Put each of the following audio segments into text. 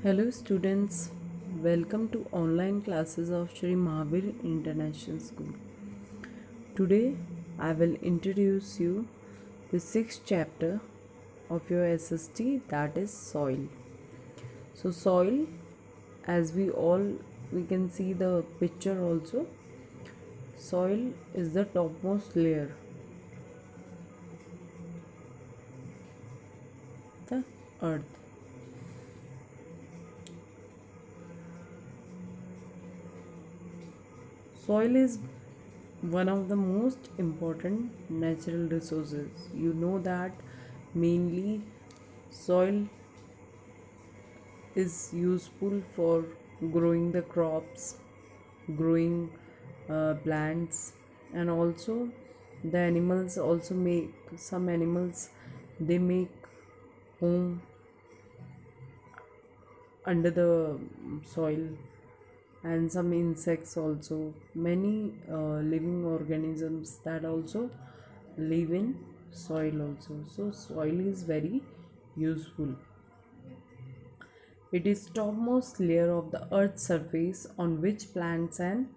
Hello students, welcome to online classes of Shri Mahavir International School. Today I will introduce you the sixth chapter of your SST, that is soil. So soil, as we can see the picture also, soil is the topmost layer, the earth. Soil is one of the most important natural resources. You know that mainly soil is useful for growing the crops, growing plants, and also the animals also make some animals, they make home under the soil, and some insects also, many living organisms that also live in soil also. So soil is very useful. It is topmost layer of the earth's surface on which plants and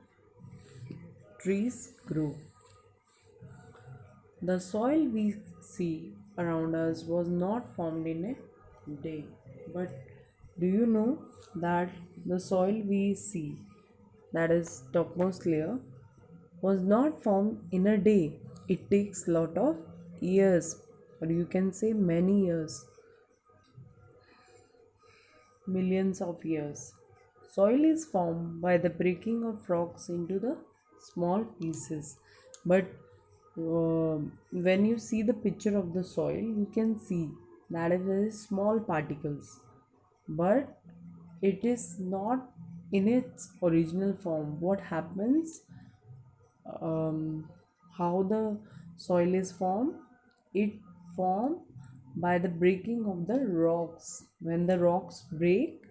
trees grow. The soil we see around us was not formed in a day. But do you know that the soil we see, that is topmost layer, was not formed in a day? It takes lot of years, or you can say many years, millions of years. Soil is formed by the breaking of rocks into the small pieces. But when you see the picture of the soil, you can see that it is small particles. But it is not in its original form. What happens? um, how the soil is formed? It formed by the breaking of the rocks. When the rocks break,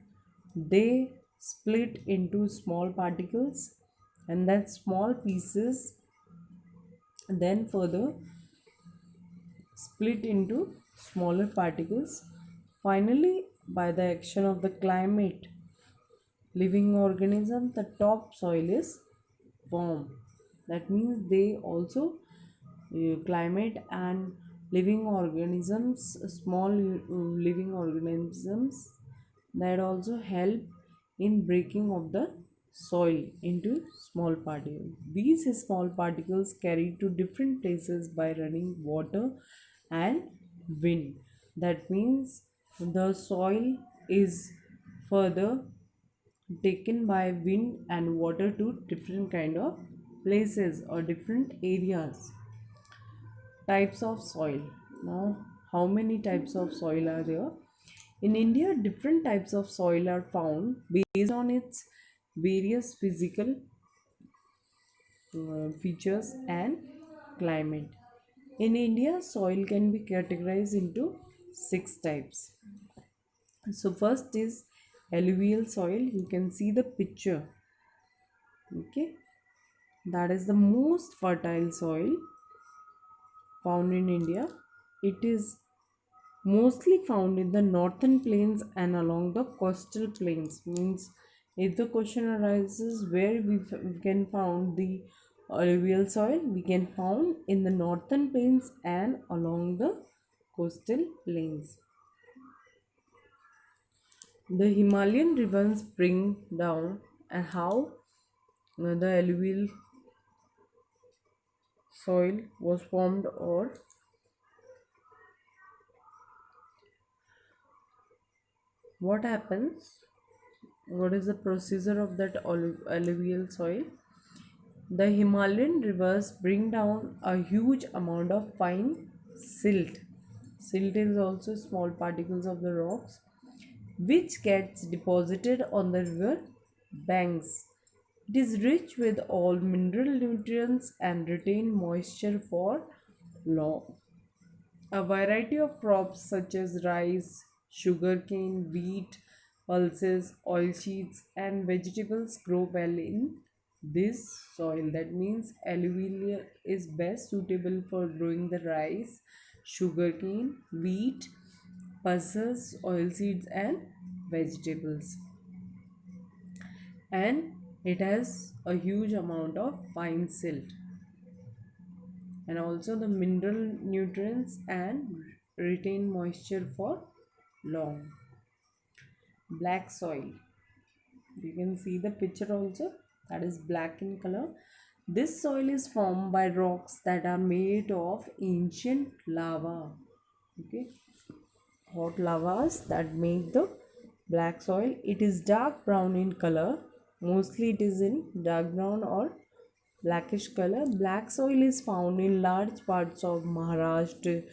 they split into small particles, and that small pieces then further split into smaller particles. Finally, by the action of the climate, living organism, the top soil is formed. That means they also climate and living organisms, small living organisms, that also help in breaking of the soil into small particles. These small particles carried to different places by running water and wind. That means the soil is further taken by wind and water to different kind of places or different areas. Types of soil. Now, how many types of soil are there? In India, different types of soil are found based on its various physical features and climate. In India, soil can be categorized into six types. So first is alluvial soil. You can see the picture. Okay, that is the most fertile soil found in India. It is mostly found in the northern plains and along the coastal plains. Means if the question arises where we can found the alluvial soil, we can found in the northern plains and along the coastal plains. The Himalayan rivers bring down, and how the alluvial soil was formed, or what happens, what is the procedure of that alluvial soil? The Himalayan rivers bring down a huge amount of fine silt. Silt is also small particles of the rocks which gets deposited on the river banks. It is rich with all mineral nutrients and retain moisture for long. A variety of crops such as rice, sugarcane, wheat, pulses, oilseeds, and vegetables grow well in this soil. That means alluvial is best suitable for growing the rice, sugarcane, wheat, pulses, oilseeds, and vegetables, and it has a huge amount of fine silt and also the mineral nutrients and retain moisture for long. Black soil, you can see the picture also, that is black in color. This soil is formed by rocks that are made of ancient lava. Okay, hot lavas that make the black soil. It is dark brown in color, mostly it is in dark brown or blackish color. Black soil is found in large parts of Maharashtra,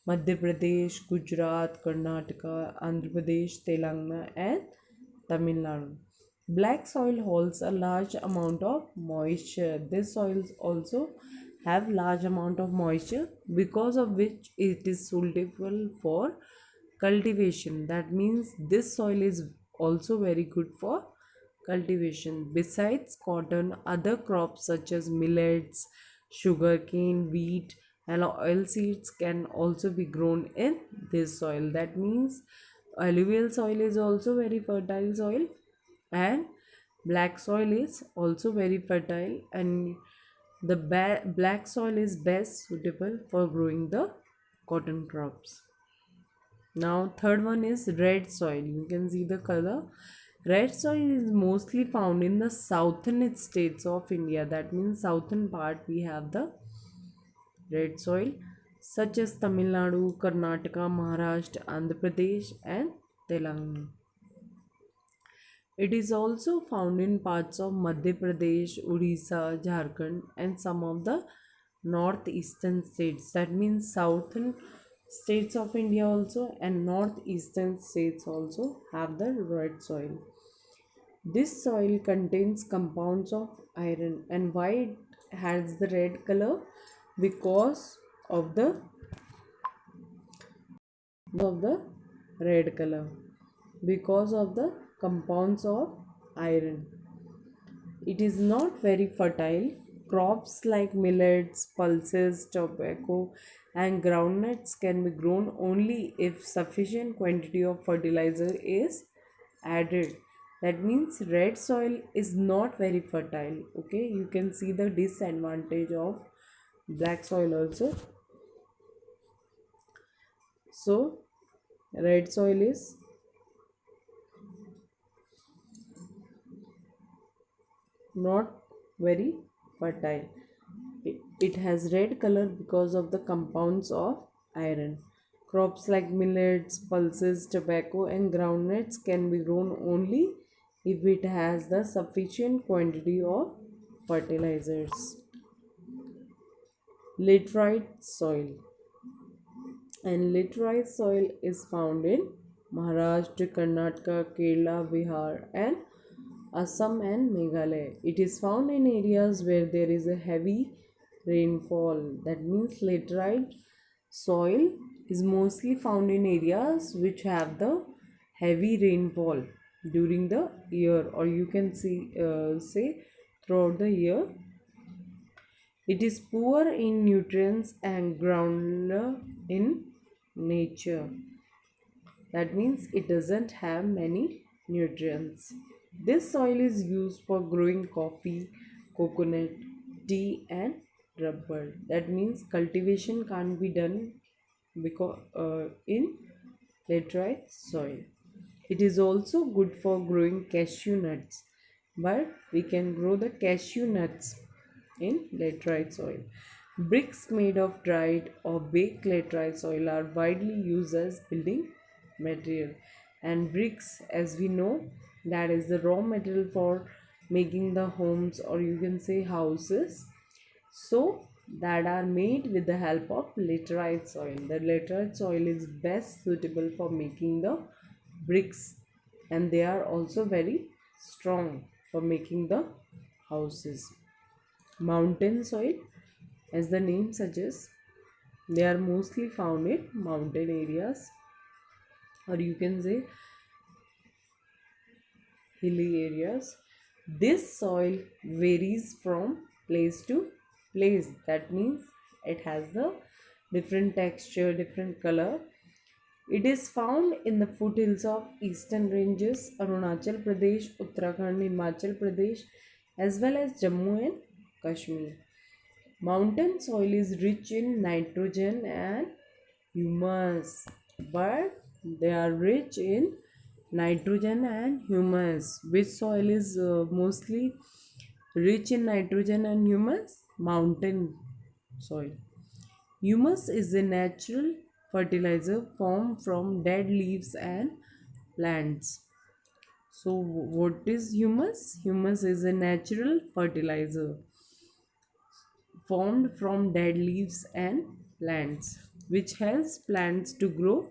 Madhya Pradesh, Gujarat, Karnataka, Andhra Pradesh, Telangana and Tamil Nadu. Black soil holds a large amount of moisture. This soils also have large amount of moisture, because of which it is suitable for cultivation. That means this soil is also very good for cultivation. Besides cotton, other crops such as millets, sugarcane, wheat, and oil seeds can also be grown in this soil. That means alluvial soil is also very fertile soil, and black soil is also very fertile, and the black soil is best suitable for growing the cotton crops. Now third one is red soil. You can see the color. Red soil is mostly found in the southern states of India. That means southern part we have the red soil, such as Tamil Nadu, Karnataka, Maharashtra, Andhra Pradesh and Telangana. It is also found in parts of Madhya Pradesh, Odisha, Jharkhand, and some of the northeastern states. That means southern states of India also and northeastern states also have the red soil. This soil contains compounds of iron. And why it has the red color? Because of the red color, because of the compounds of iron. It is not very fertile. Crops like millets, pulses, tobacco, and groundnuts can be grown only if sufficient quantity of fertilizer is added. That means red soil is not very fertile. Okay, you can see the disadvantage of black soil also. So, red soil is not very fertile. It has red color because of the compounds of iron. Crops like millets, pulses, tobacco, and groundnuts can be grown only if it has the sufficient quantity of fertilizers. Laterite soil, and laterite soil is found in Maharashtra, Karnataka, Kerala, Bihar, and Assam and Meghalaya. It is found in areas where there is a heavy rainfall. That means laterite soil is mostly found in areas which have the heavy rainfall during the year, or you can see say throughout the year. It is poor in nutrients and ground in nature. That means it doesn't have many nutrients. This soil is used for growing coffee, coconut, tea, and rubber. That means cultivation can't be done because in laterite soil. It is also good for growing cashew nuts, but we can grow the cashew nuts in laterite soil. Bricks made of dried or baked laterite soil are widely used as building material. And bricks, as we know, that is the raw material for making the homes, or you can say houses. So that are made with the help of laterite soil. The laterite soil is best suitable for making the bricks, and they are also very strong for making the houses. Mountain soil, as the name suggests, they are mostly found in mountain areas, or you can say hilly areas. This soil varies from place to place. That means it has the different texture, different color. It is found in the foothills of eastern ranges, Arunachal Pradesh, Uttarakhand, Himachal Pradesh, as well as Jammu and Kashmir. Mountain soil is rich in nitrogen and humus, but they are rich in nitrogen and humus. Which soil is mostly rich in nitrogen and humus? Mountain soil. Humus is a natural fertilizer formed from dead leaves and plants. So, what is humus? Humus is a natural fertilizer formed from dead leaves and plants, which helps plants to grow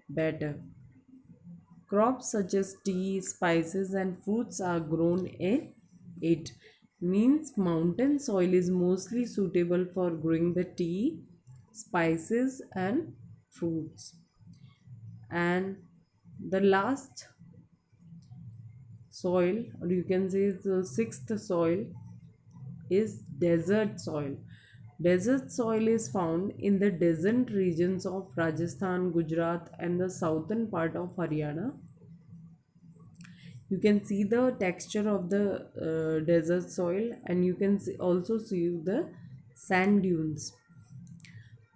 better. Crops such as tea, spices, and fruits are grown in it. Means mountain soil is mostly suitable for growing the tea, spices, and fruits. And the last soil, or you can say the sixth soil, is desert soil. Desert soil is found in the desert regions of Rajasthan, Gujarat, and the southern part of Haryana. You can see the texture of the desert soil, and you can also see the sand dunes.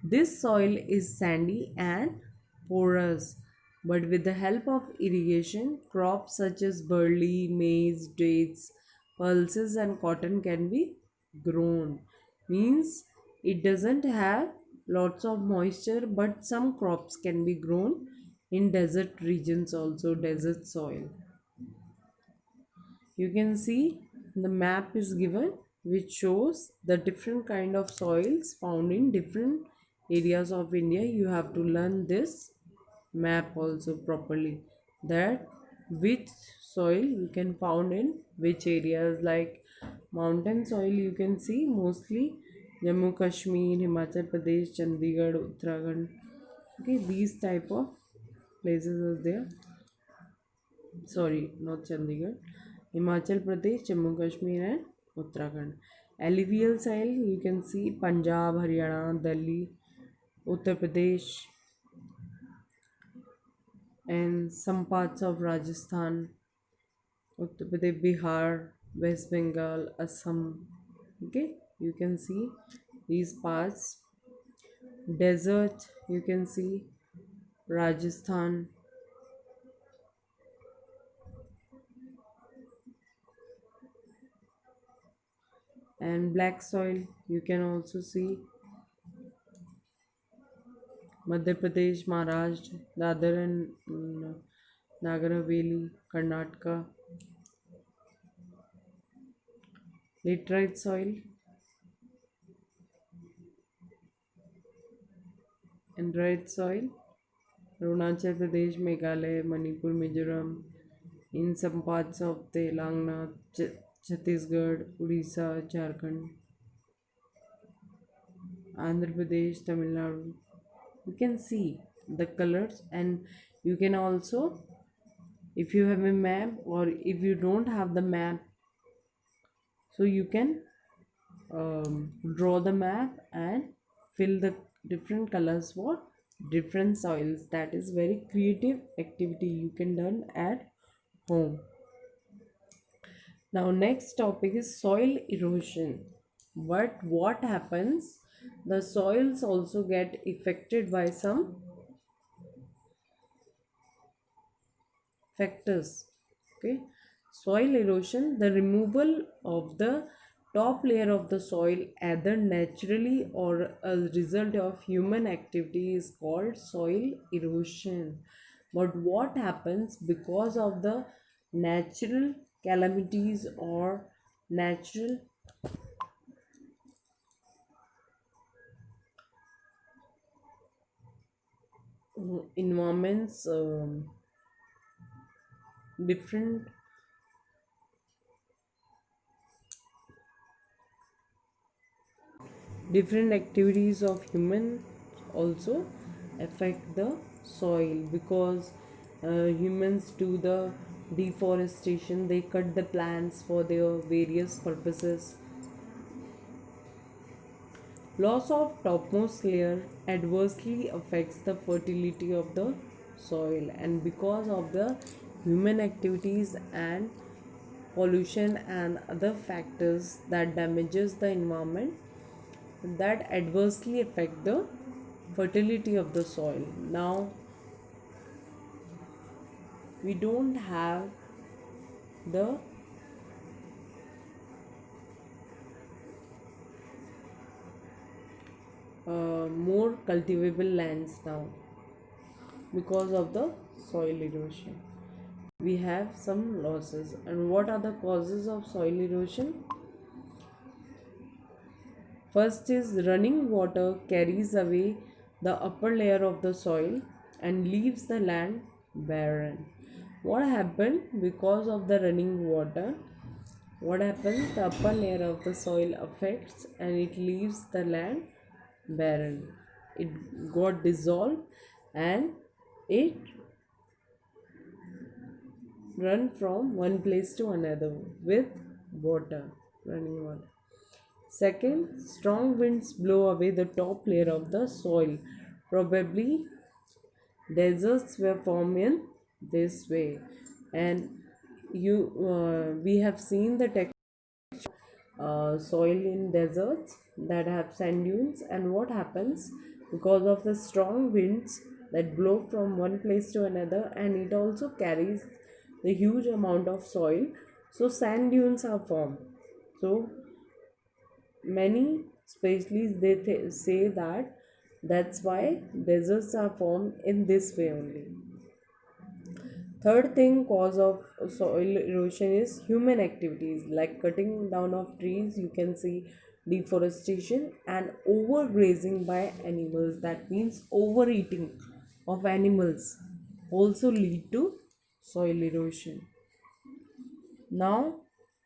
This soil is sandy and porous, but with the help of irrigation, crops such as barley, maize, dates, pulses, and cotton can be grown. Means it doesn't have lots of moisture, but some crops can be grown in desert regions also, desert soil. You can see the map is given which shows the different kind of soils found in different areas of India. You have to learn this map also properly, that which soil you can found in which areas. Like mountain soil, you can see mostly Jammu Kashmir, Himachal Pradesh, Chandigarh, Uttarakhand. Okay, these type of places are there. Sorry, not Chandigarh, Himachal Pradesh, Jammu Kashmir, and Uttarakhand. Alluvial soil, you can see Punjab, Haryana, Delhi, Uttar Pradesh, and some parts of Rajasthan, Uttar Pradesh, Bihar, West Bengal, Assam. Okay, you can see these parts. Desert, you can see Rajasthan, and black soil, you can also see Madhya Pradesh, Maharashtra, Dadar and Nagar Haveli, Karnataka. Laterite soil and red soil, Arunachal Pradesh, Meghalaya, Manipur, Mizoram, in some parts of Telangana, Chhattisgarh, Odisha, Jharkhand, Andhra Pradesh, Tamil Nadu. You can see the colors, and you can also, if you have a map or if you don't have the map, so you can draw the map and fill the different colors for different soils. That is very creative activity you can done at home. Now next topic is soil erosion. But what happens, the soils also get affected by some factors. Okay, soil erosion, the removal of the top layer of the soil either naturally or a result of human activity is called soil erosion. But what happens because of the natural calamities or natural environments, different different activities of human also affect the soil, because humans do the deforestation, they cut the plants for their various purposes. Loss of topmost layer adversely affects the fertility of the soil, and because of the human activities and pollution and other factors that damages the environment, that adversely affect the fertility of the soil. Now we don't have the more cultivable lands now because of the soil erosion. We have some losses. And what are the causes of soil erosion? First is running water carries away the upper layer of the soil and leaves the land barren. What happened because of the running water? What happens? The upper layer of the soil affects and it leaves the land barren. It got dissolved and it run from one place to another with water, running water. Second, strong winds blow away the top layer of the soil. Probably deserts were formed in this way, and we have seen the soil in deserts that have sand dunes. And what happens because of the strong winds that blow from one place to another, and it also carries the huge amount of soil, so sand dunes are formed. So many specialists say that that's why deserts are formed in this way only. Third thing cause of soil erosion is human activities like cutting down of trees. You can see deforestation and overgrazing by animals. That means overeating of animals also lead to soil erosion. Now,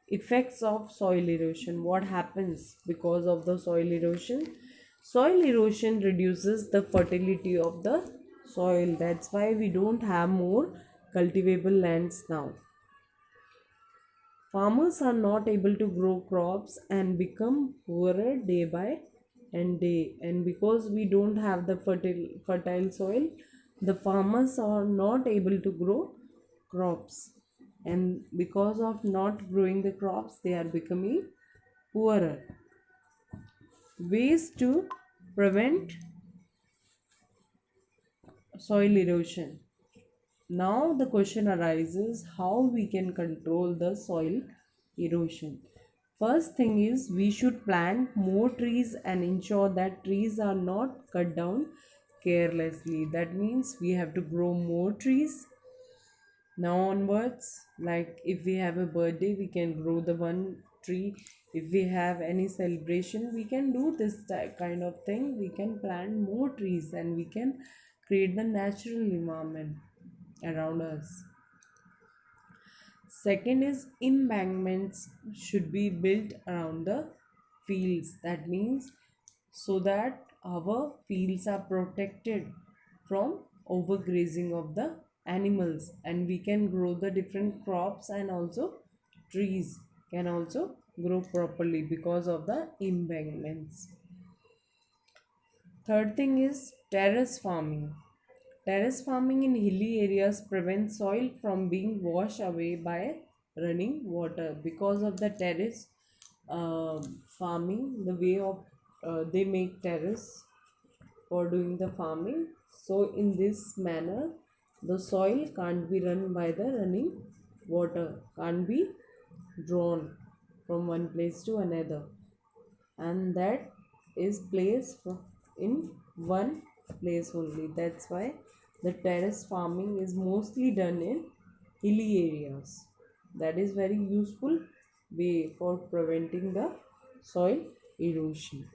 effects of soil erosion. What happens because of the soil erosion? Soil erosion reduces the fertility of the soil. That's why we don't have more cultivable lands now. Farmers are not able to grow crops and become poorer day by and day. And because we don't have the fertile soil, the farmers are not able to grow crops. And because of not growing the crops, they are becoming poorer. Ways to prevent soil erosion. Now the question arises how we can control the soil erosion. First thing is we should plant more trees and ensure that trees are not cut down carelessly. That means we have to grow more trees. Now onwards, like if we have a birthday, we can grow the one tree. If we have any celebration, we can do this kind of thing. We can plant more trees and we can create the natural environment around us. Second is embankments should be built around the fields. That means so that our fields are protected from overgrazing of the animals, and we can grow the different crops, and also trees can also grow properly because of the embankments. Third thing is terrace farming. Terrace farming in hilly areas prevents soil from being washed away by running water. Because of the terrace farming, the way of they make terrace for doing the farming. So in this manner, the soil can't be run by the running water, can't be drawn from one place to another, and that is placed in one place only. That's why the terrace farming is mostly done in hilly areas. That is very useful way for preventing the soil erosion.